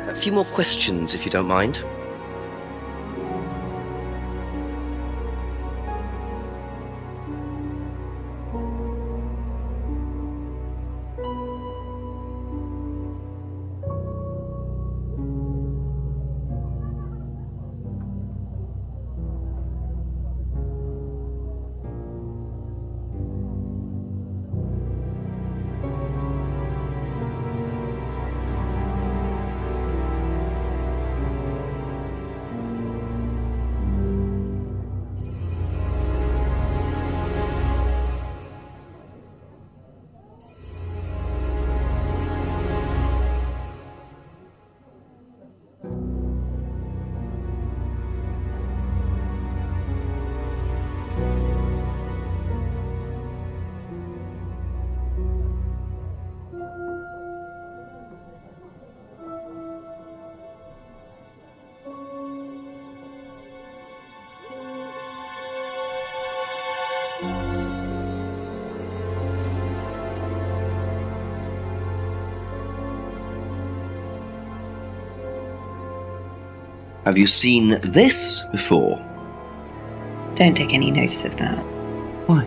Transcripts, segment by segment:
A few more questions, if you don't mind. Have you seen this before? Don't take any notice of that. Why?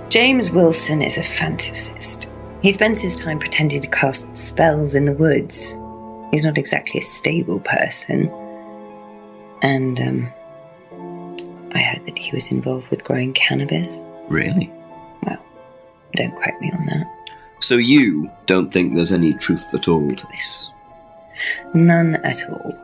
James Wilson is a fantasist. He spends his time pretending to cast spells in the woods. He's not exactly a stable person. And, I heard that he was involved with growing cannabis. Really? Well, don't quote me on that. So you don't think there's any truth at all to this? None at all.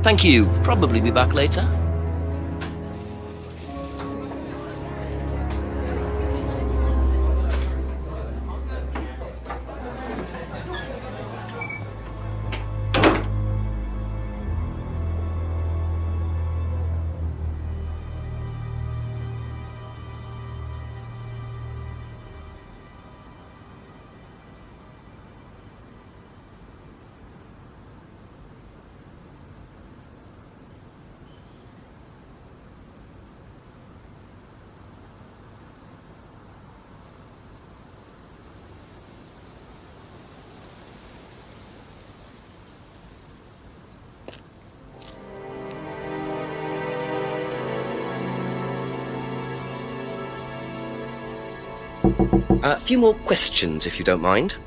Thank you. Probably be back later. A few more questions, if you don't mind.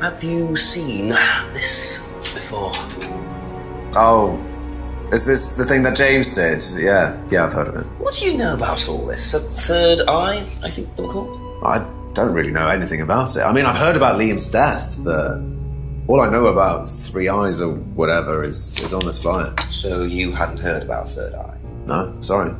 Have you seen this before? Oh, is this the thing that James did? Yeah, I've heard of it. What do you know about all this? A third eye, I think they were called? I don't really know anything about it. I mean, I've heard about Liam's death, but all I know about Three Eyes or whatever is on this flyer. So you hadn't heard about third eye? No, sorry.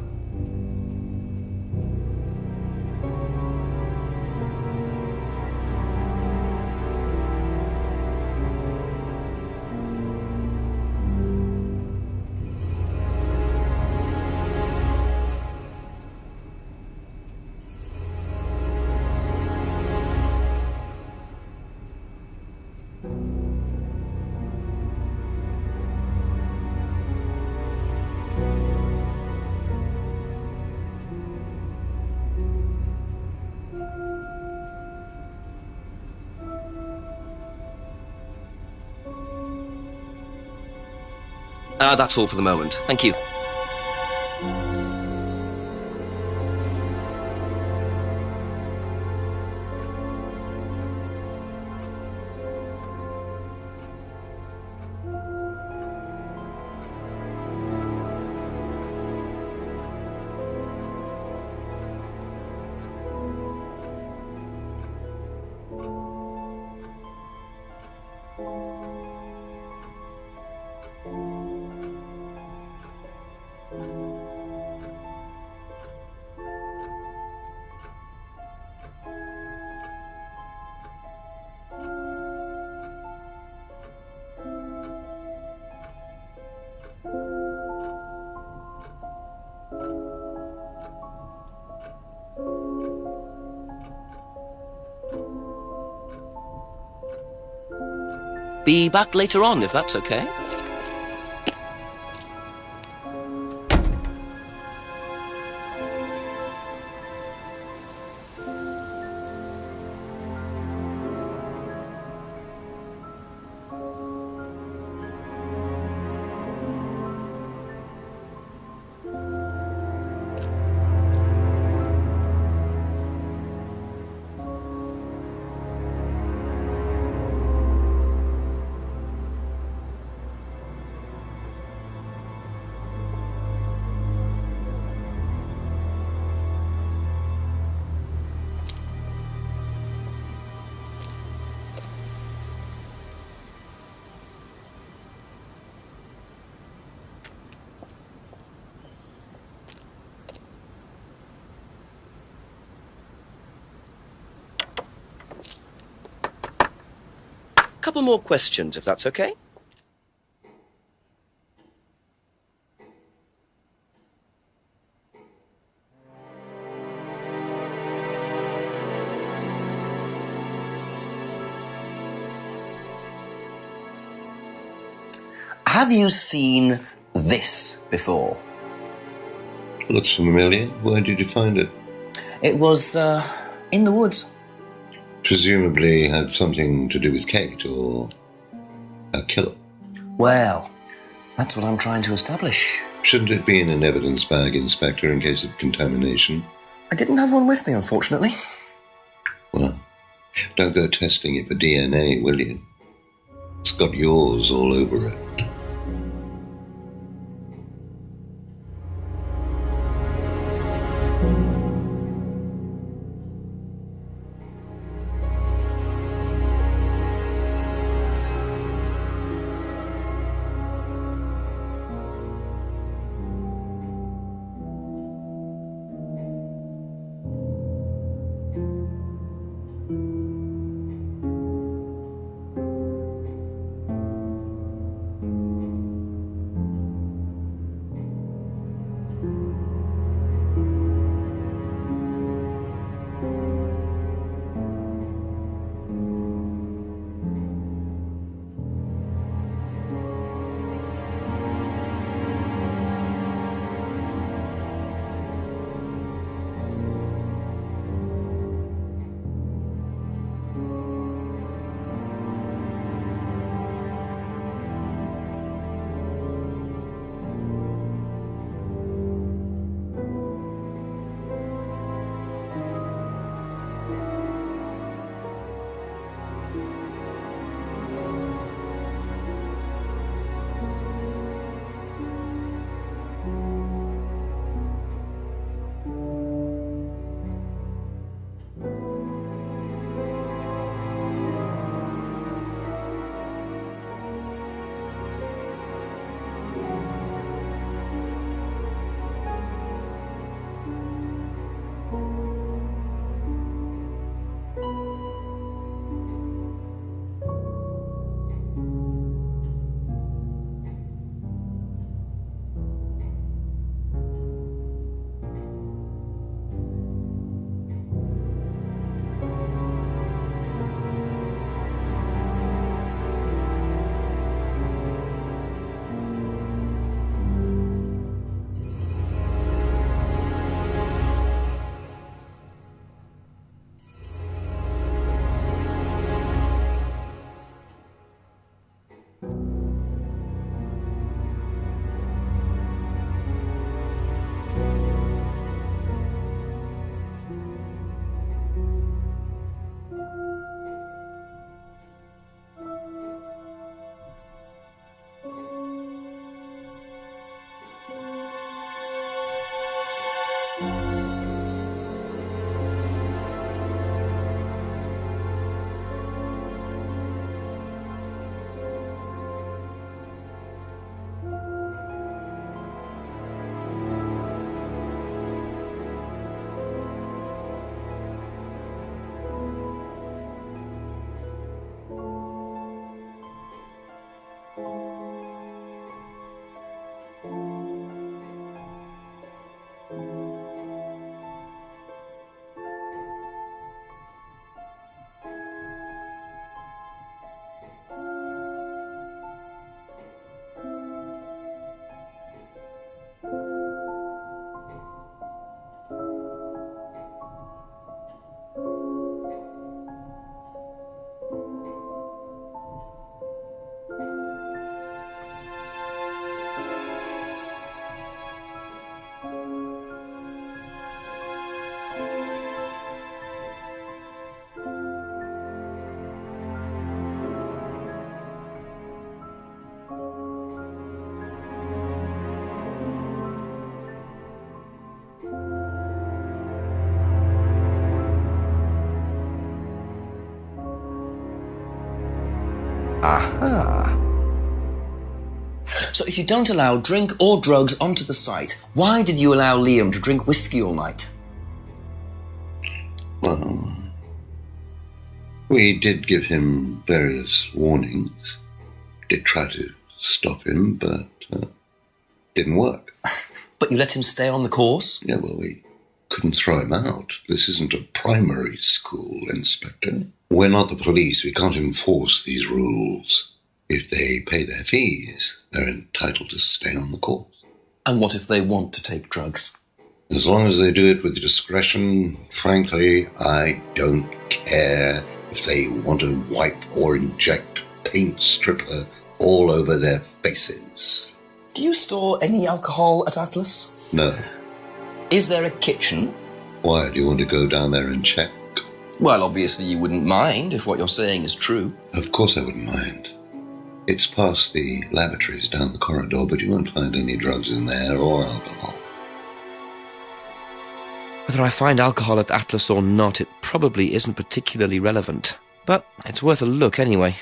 That's all for the moment. Thank you. Be back later on, if that's okay. Couple more questions, if that's okay. Have you seen this before? Looks familiar. Where did you find it? It was, in the woods. Presumably had something to do with Kate or a killer. Well, that's what I'm trying to establish. Shouldn't it be in an evidence bag, Inspector, in case of contamination? I didn't have one with me, unfortunately. Well, don't go testing it for DNA, will you? It's got yours all over it. Aha. So if you don't allow drink or drugs onto the site, why did you allow Liam to drink whiskey all night? Well, we did give him various warnings. Did try to stop him, but didn't work. But you let him stay on the course? Yeah, well, we couldn't throw him out. This isn't a primary school, Inspector. We're not the police. We can't enforce these rules. If they pay their fees, they're entitled to stay on the course. And what if they want to take drugs? As long as they do it with discretion, frankly, I don't care if they want to wipe or inject paint stripper all over their faces. Do you store any alcohol at Atlas? No. Is there a kitchen? Why, do you want to go down there and check? Well, obviously you wouldn't mind if what you're saying is true. Of course I wouldn't mind. It's past the lavatories down the corridor, but you won't find any drugs in there or alcohol. Whether I find alcohol at Atlas or not, it probably isn't particularly relevant. But it's worth a look anyway.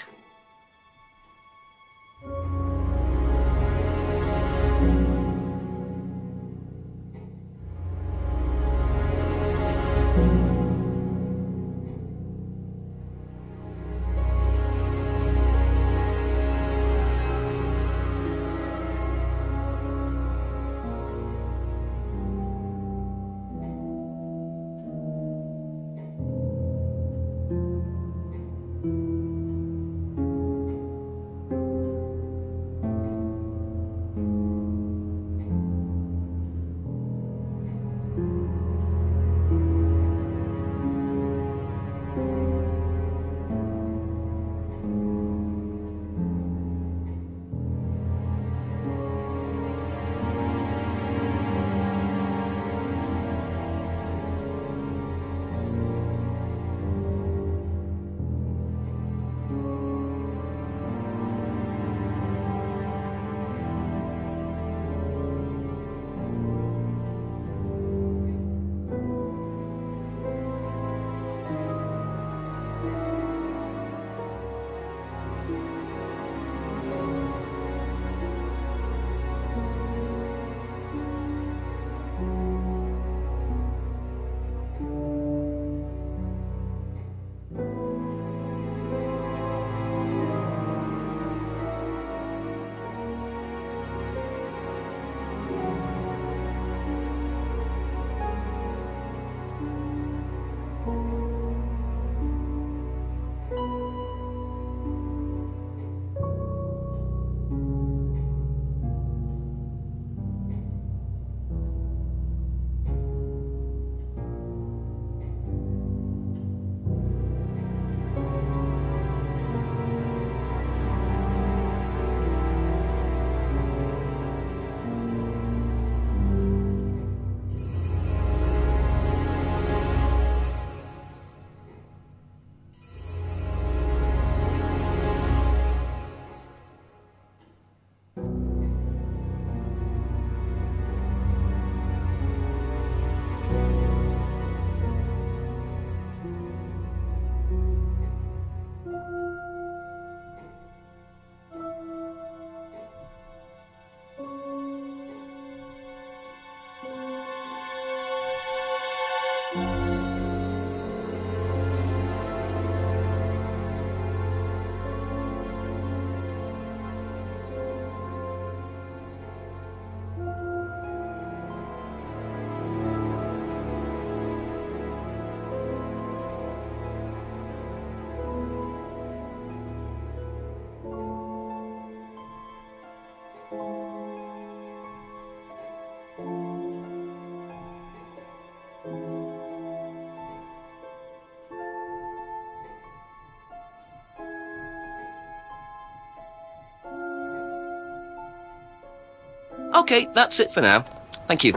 Okay, that's it for now. Thank you.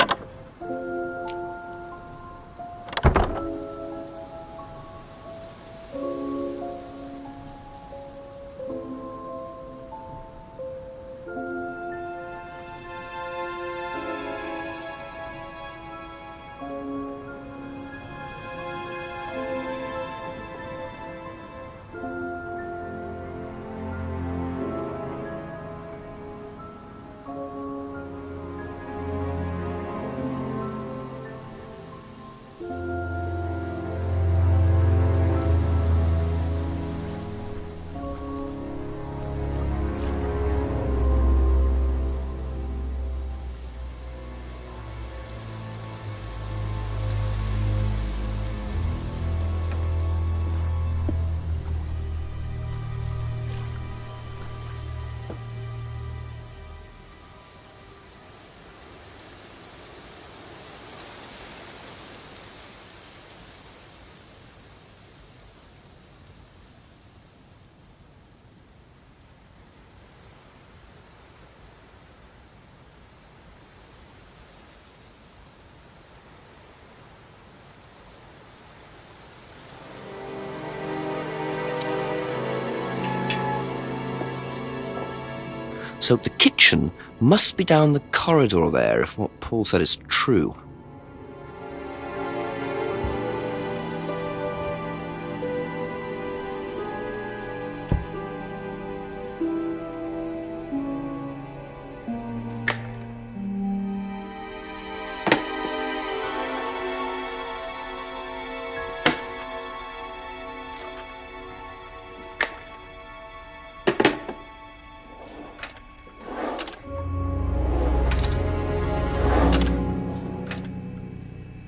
So the kitchen must be down the corridor there, if what Paul said is true.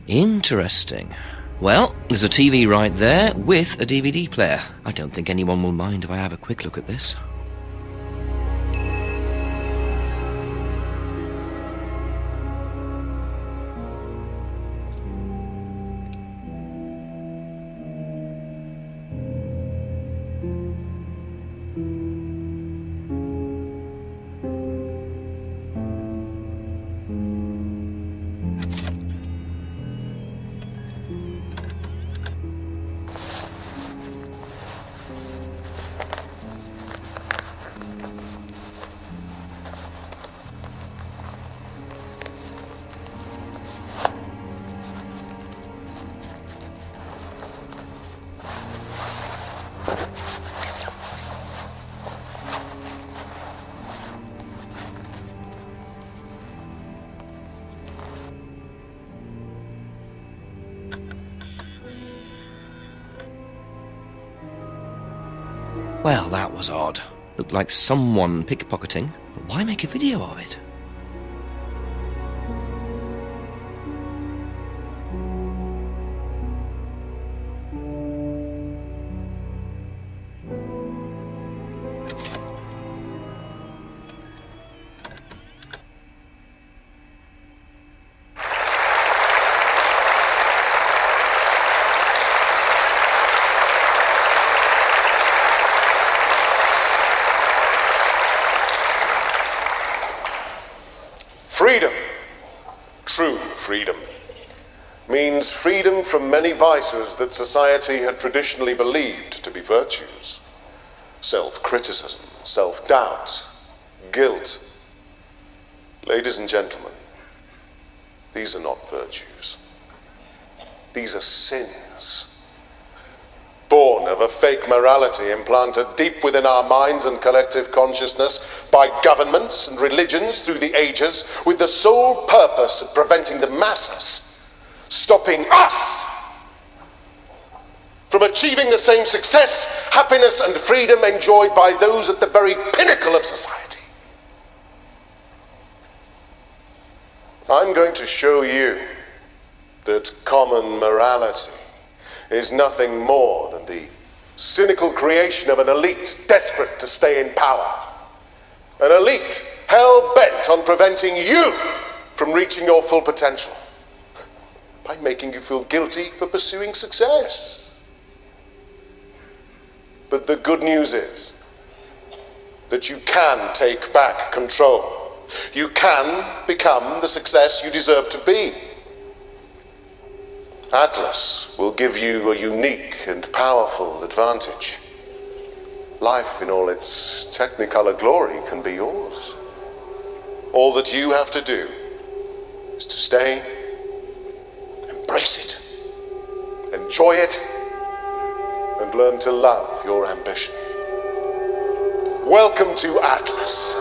Interesting. Well, there's a TV right there with a DVD player. I don't think anyone will mind if I have a quick look at this. Well, that was odd. Looked like someone pickpocketing, but why make a video of it? Freedom, true freedom, means freedom from many vices that society had traditionally believed to be virtues. Self-criticism, self-doubt, guilt. Ladies and gentlemen, these are not virtues. These are sins. Born of a fake morality implanted deep within our minds and collective consciousness by governments and religions through the ages, with the sole purpose of preventing the masses, stopping us from achieving the same success, happiness, and freedom enjoyed by those at the very pinnacle of society. I'm going to show you that common morality is nothing more than the cynical creation of an elite desperate to stay in power. An elite hell-bent on preventing you from reaching your full potential by making you feel guilty for pursuing success. But the good news is that you can take back control. You can become the success you deserve to be. Atlas will give you a unique and powerful advantage. Life in all its technicolor glory can be yours. All that you have to do is to stay, embrace it, enjoy it, and learn to love your ambition. Welcome to Atlas.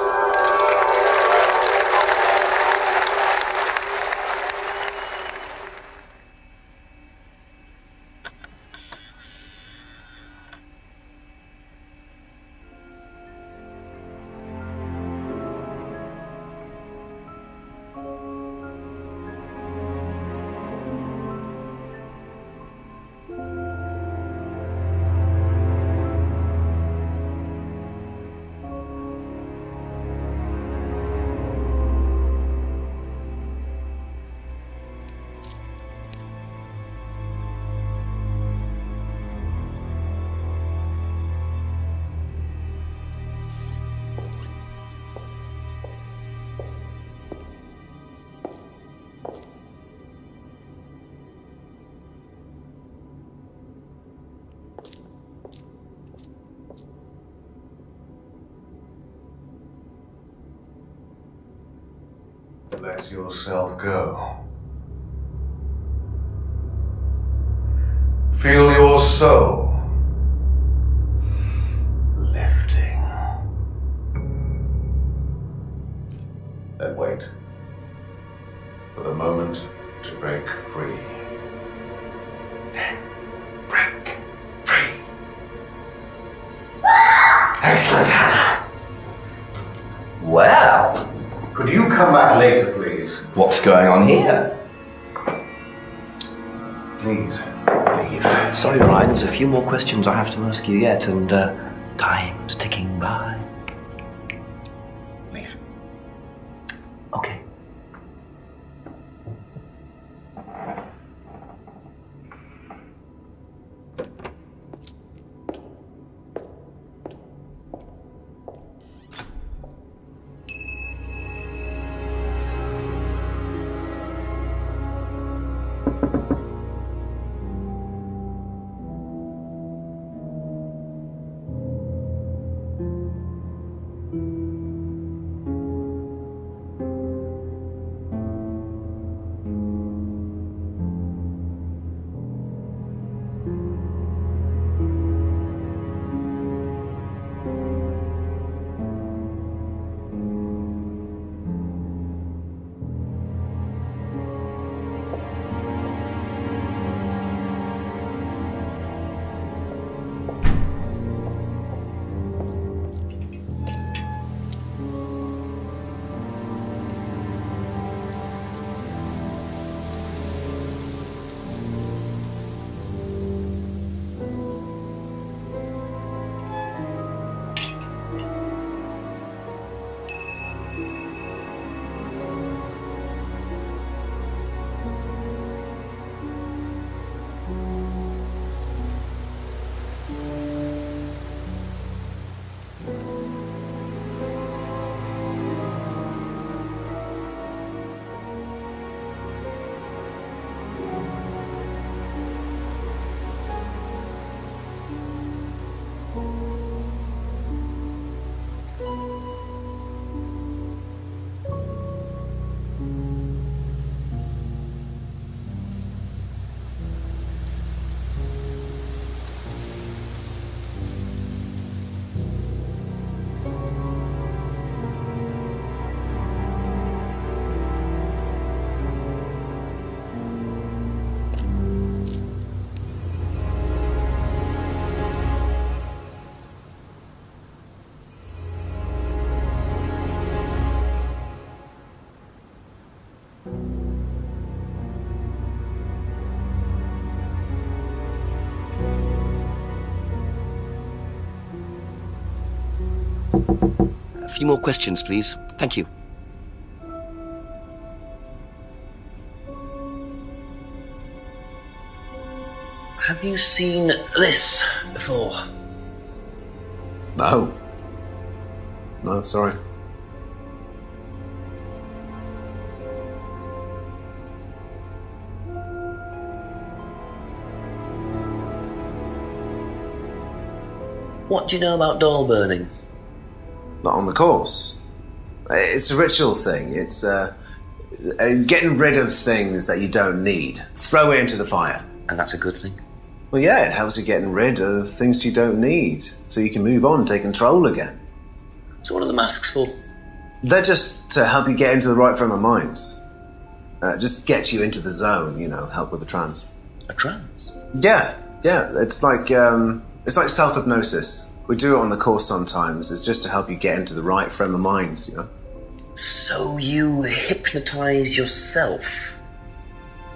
let yourself go. Feel your soul lifting. Then wait for the moment to break free. Then break free. Excellent, Hannah. Well, Could you come back later, please? what's going on here? Please, leave. Sorry, Ryan, there's a few more questions I have to ask you yet, and time's ticking by. Leave. Okay. A few more questions, please. Thank you. Have you seen this before? No. No, sorry. What do you know about doll burning? Not on the course. It's a ritual thing. It's getting rid of things that you don't need. Throw it into the fire. And that's a good thing. Well, yeah, it helps you getting rid of things you don't need, so you can move on and take control again. So what are the masks for? They're just to help you get into the right frame of mind. Just get you into the zone, help with the trance. A trance? Yeah. It's like self-hypnosis. We do it on the course sometimes. It's just to help you get into the right frame of mind, So you hypnotise yourself?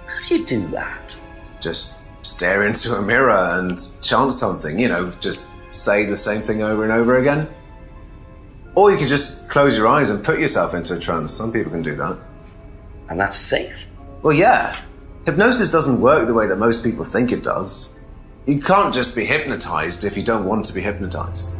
How do you do that? Just stare into a mirror and chant something, just say the same thing over and over again. Or you can just close your eyes and put yourself into a trance. Some people can do that. And that's safe? Well, yeah. Hypnosis doesn't work the way that most people think it does. You can't just be hypnotized if you don't want to be hypnotized.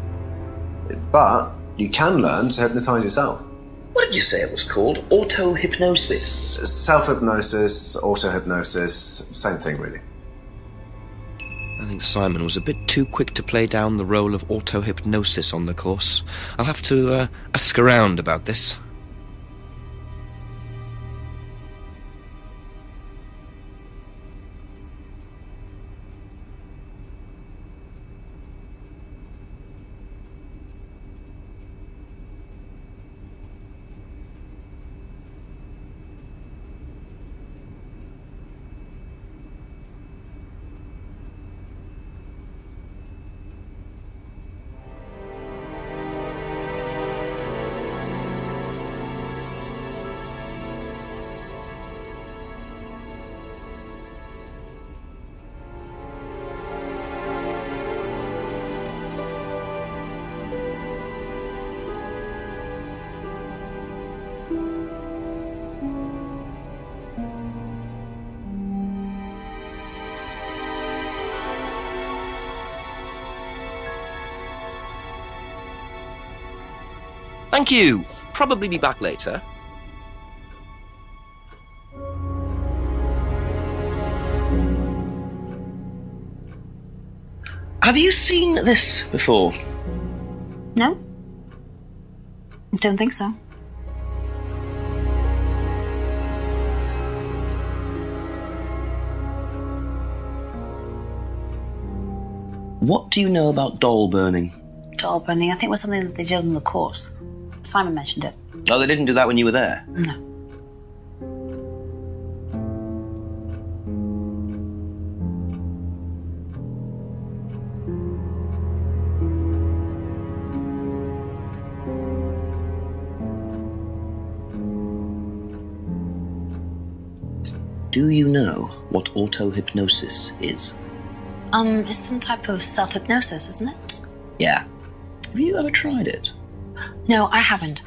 But you can learn to hypnotize yourself. What did you say it was called? Auto-hypnosis? Self-hypnosis, auto-hypnosis, same thing really. I think Simon was a bit too quick to play down the role of auto-hypnosis on the course. I'll have to ask around about this. Thank you. Probably be back later. Have you seen this before? No? Don't think so. What do you know about doll burning? Doll burning, I think, was something that they did in the course. Simon mentioned it. Oh, they didn't do that when you were there? No. Do you know what auto-hypnosis is? It's some type of self-hypnosis, isn't it? Yeah. Have you ever tried it? No, I haven't.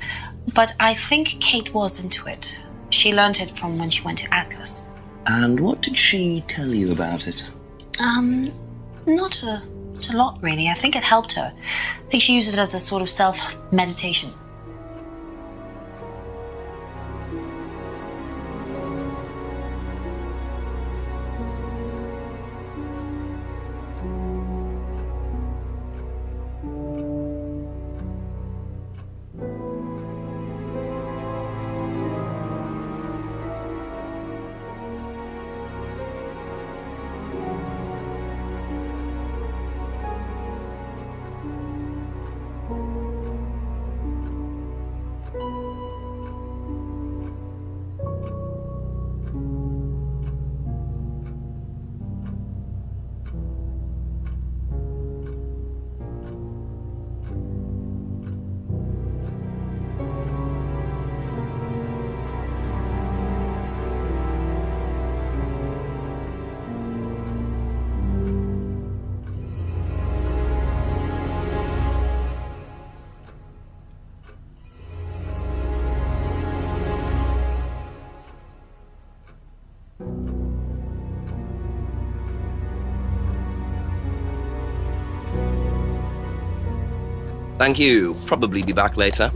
But I think Kate was into it. She learned it from when she went to Atlas. And what did she tell you about it? Not a lot, really. I think it helped her. I think she used it as a sort of self-meditation. Thank you. Probably be back later.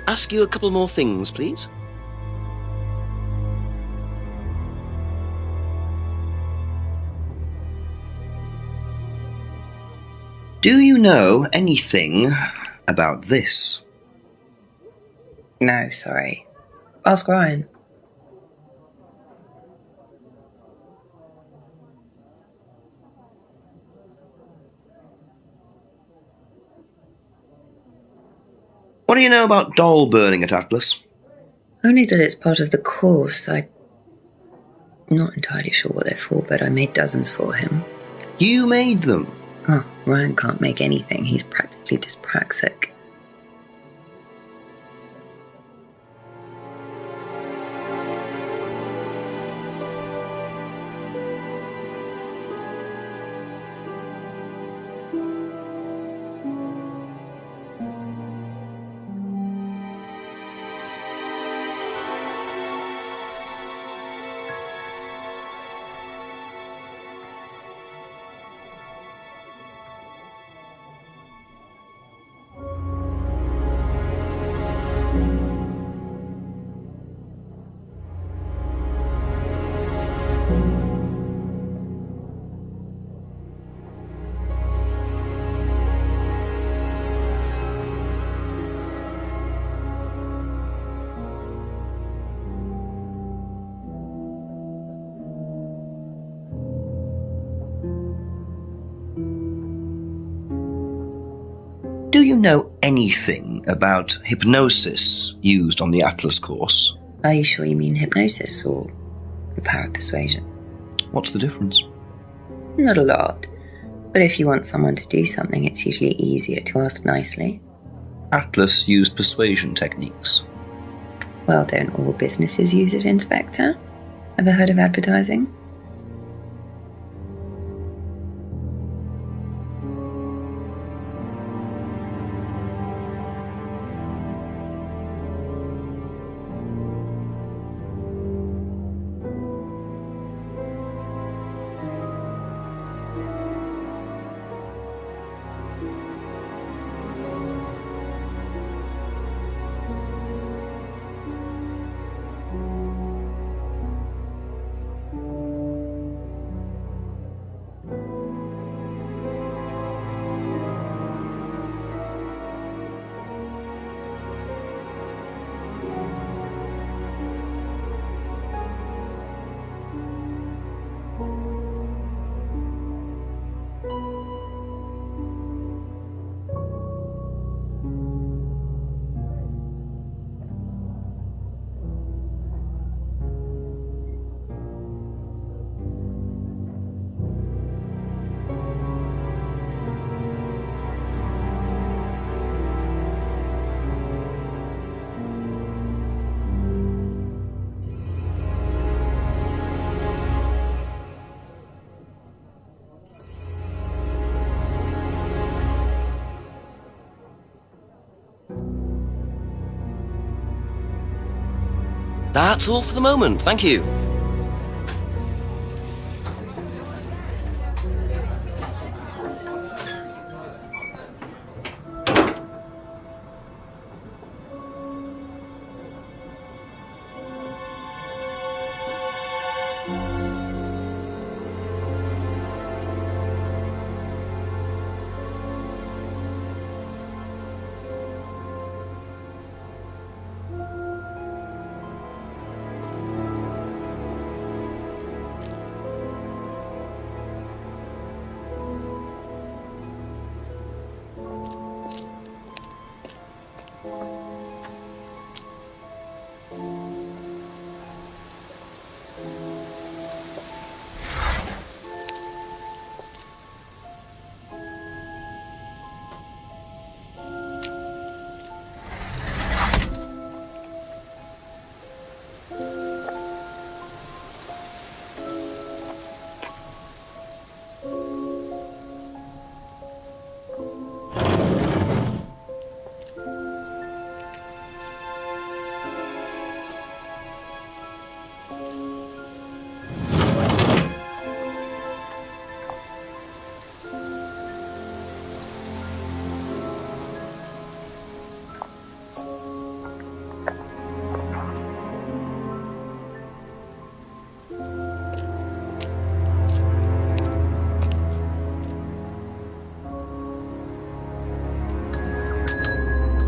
Ask you a couple more things, please. Do you know anything about this? No, sorry. Ask Ryan. What do you know about doll burning at Atlas? Only that it's part of the course. I'm not entirely sure what they're for, but I made dozens for him. You made them? Oh, Ryan can't make anything. He's practically dyspraxic. you know anything about hypnosis used on the Atlas course? Are you sure you mean hypnosis or the power of persuasion? What's the difference? Not a lot. But if you want someone to do something, it's usually easier to ask nicely. Atlas used persuasion techniques. Well, don't all businesses use it, Inspector? Ever heard of advertising? That's all for the moment, thank you.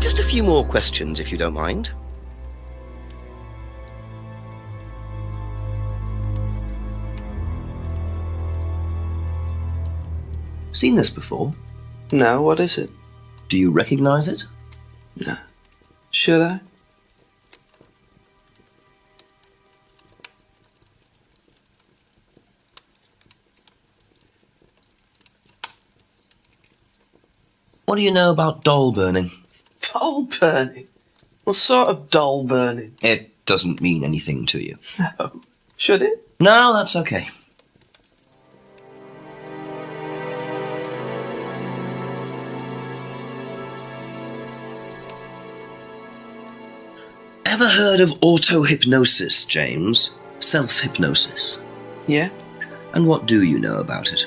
Just a few more questions, if you don't mind. Seen this before? No, what is it? Do you recognise it? No. Should I? What do you know about doll burning? Doll burning? What sort of doll burning? It doesn't mean anything to you. No. Should it? No, that's okay. Ever heard of auto-hypnosis, James? Self-hypnosis. Yeah? And what do you know about it?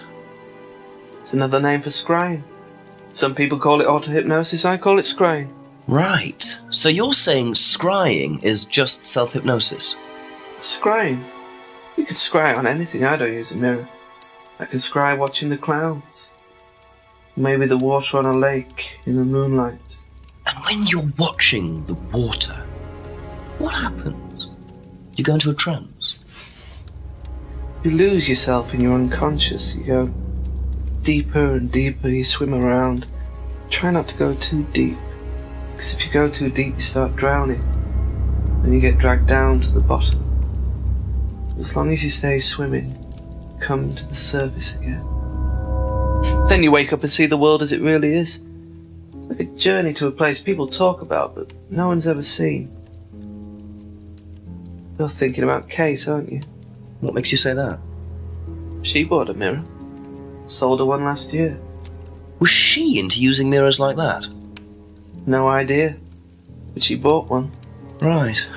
It's another name for scrying. Some people call it auto-hypnosis, I call it scrying. Right. So you're saying scrying is just self-hypnosis? Scrying? You can scry on anything. I don't use a mirror. I can scry watching the clouds. Maybe the water on a lake in the moonlight. And when you're watching the water, what happens? You go into a trance? You lose yourself in your unconscious. You go deeper and deeper. You swim around. Try not to go too deep, because if you go too deep you start drowning, then you get dragged down to the bottom. As long as you stay swimming, come to the surface again. Then you wake up and see the world as it really is. It's like a journey to a place people talk about, but no one's ever seen. You're thinking about Kate, aren't you? What makes you say that? She bought a mirror. Sold her one last year. Was she into using mirrors like that? No idea. But she bought one. Right.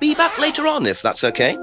Be back later on, if that's okay.